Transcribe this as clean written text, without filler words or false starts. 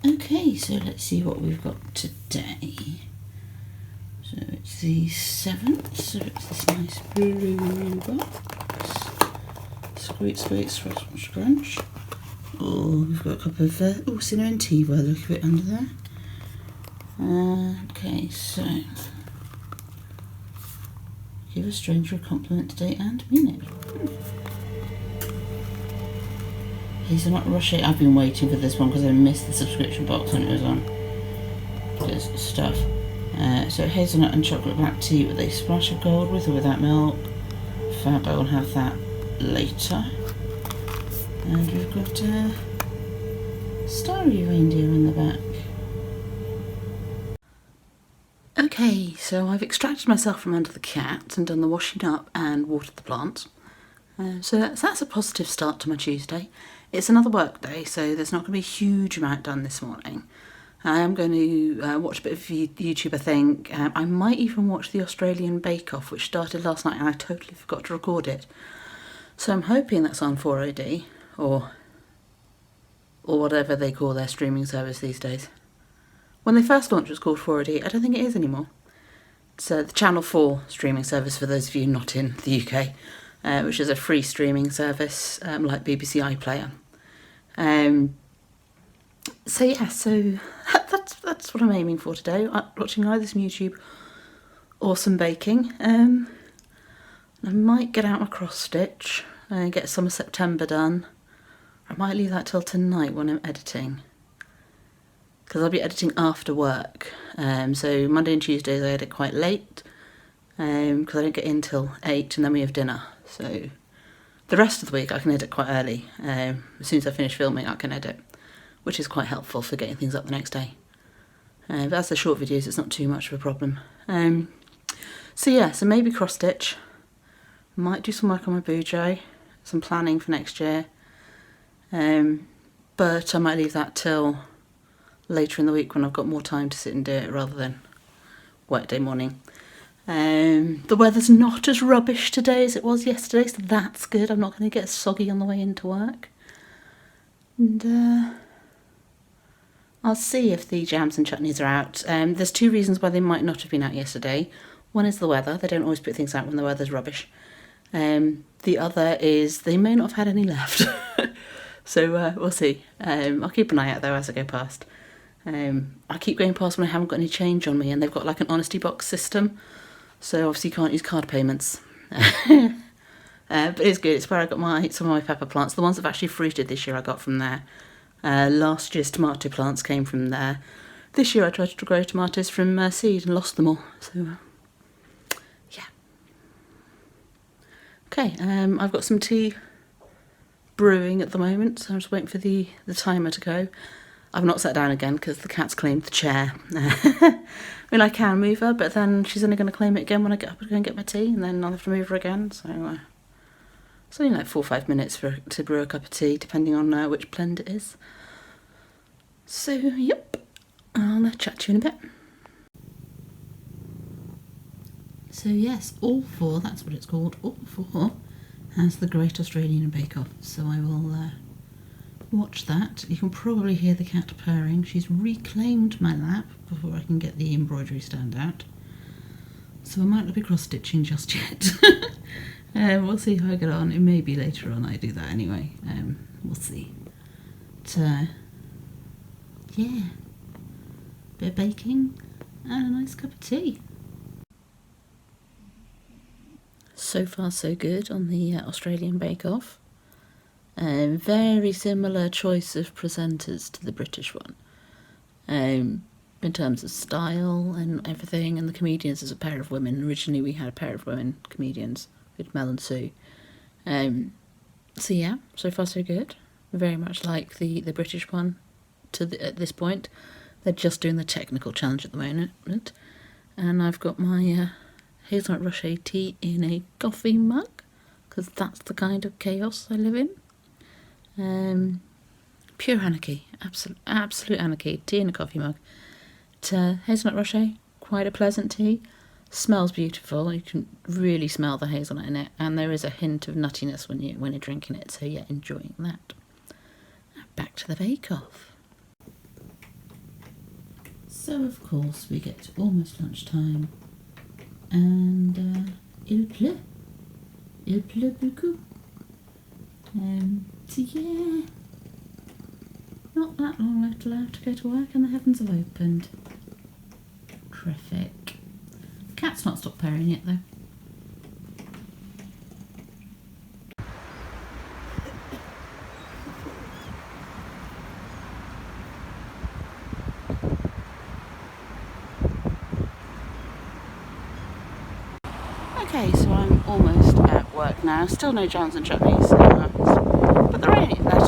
Okay, so let's see what we've got today. So it's the 7th, so it's this nice blue box. Squeak, squeak, scrunch, scrunch. Oh, we've got a couple of cinnamon tea by the look of it under there. Okay, so give a stranger a compliment today and mean it. Hazelnut Rocher. I've been waiting for this one because I missed the subscription box when it was on. Good stuff. So hazelnut and chocolate black tea with a splash of gold, with or without milk. Fab, I will have that later. And we've got a starry reindeer on the back. Okay, so I've extracted myself from under the cat and done the washing up and watered the plants. So that's a positive start to my Tuesday. It's another work day, so there's not going to be a huge amount done this morning. I am going to watch a bit of YouTube, I think. I might even watch the Australian Bake Off, which started last night and I totally forgot to record it. So I'm hoping that's on 4OD, or whatever they call their streaming service these days. When they first launched it was called 4OD, I don't think it is anymore. It's the Channel 4 streaming service for those of you not in the UK, which is a free streaming service like BBC iPlayer. So yeah, so that's what I'm aiming for today. I'm watching either some YouTube or some baking. I might get out my cross stitch and get some of September done. I might leave that till tonight when I'm editing, because I'll be editing after work. So Monday and Tuesdays I edit quite late, because I don't get in till 8 and then we have dinner. So the rest of the week I can edit quite early. As soon as I finish filming I can edit, which is quite helpful for getting things up the next day. But as they're short videos it's not too much of a problem. So yeah, so maybe cross stitch. Might do some work on my bujo, some planning for next year. But I might leave that till later in the week when I've got more time to sit and do it rather than workday morning. The weather's not as rubbish today as it was yesterday, so that's good. I'm not going to get soggy on the way into work. And I'll see if the jams and chutneys are out. There's two reasons why they might not have been out yesterday. One is the weather. They don't always put things out when the weather's rubbish. The other is they may not have had any left. So we'll see. I'll keep an eye out though as I go past. I keep going past when I haven't got any change on me, and they've got like an honesty box system. So obviously you can't use card payments. But it's good. It's where I got some of my pepper plants. The ones that have actually fruited this year I got from there. Last year's tomato plants came from there. This year I tried to grow tomatoes from seed and lost them all. So yeah. Okay, I've got some tea brewing at the moment, so I'm just waiting for the timer to go. I've not sat down again because the cat's claimed the chair. I mean, I can move her, but then she's only going to claim it again when I get up and go and get my tea, and then I'll have to move her again. So it's only like 4 or 5 minutes to brew a cup of tea, depending on which blend it is. So, yep, I'll chat to you in a bit. So yes, All 4, that's what it's called, All 4 has the Great Australian Bake Off. So I will watch that. You can probably hear the cat purring. She's reclaimed my lap before I can get the embroidery stand out. So I might not be cross-stitching just yet. We'll see how I get on. It may be later on I do that anyway. We'll see. But, yeah. Bit of baking and a nice cup of tea. So far so good on the Australian Bake Off. Very similar choice of presenters to the British one. In terms of style and everything, and the comedians as a pair of women. Originally we had a pair of women comedians with Mel and Sue. So yeah, so far so good. Very much like the British one at this point. They're just doing the technical challenge at the moment. And I've got my hazelnut Rocher tea in a coffee mug, because that's the kind of chaos I live in. Pure anarchy, absolute anarchy. Tea in a coffee mug. Hazelnut Rocher, quite a pleasant tea. Smells beautiful. You can really smell the hazelnut in it, and there is a hint of nuttiness when you're drinking it. So yeah, enjoying that. Now back to the bake off. So of course we get to almost lunchtime and il pleut beaucoup. So yeah, not that long left to go to work and the heavens have opened. Terrific. Cat's not stopped purring yet though. Okay, so I'm almost at work now. Still no jams and chutneys, but the rain ain't let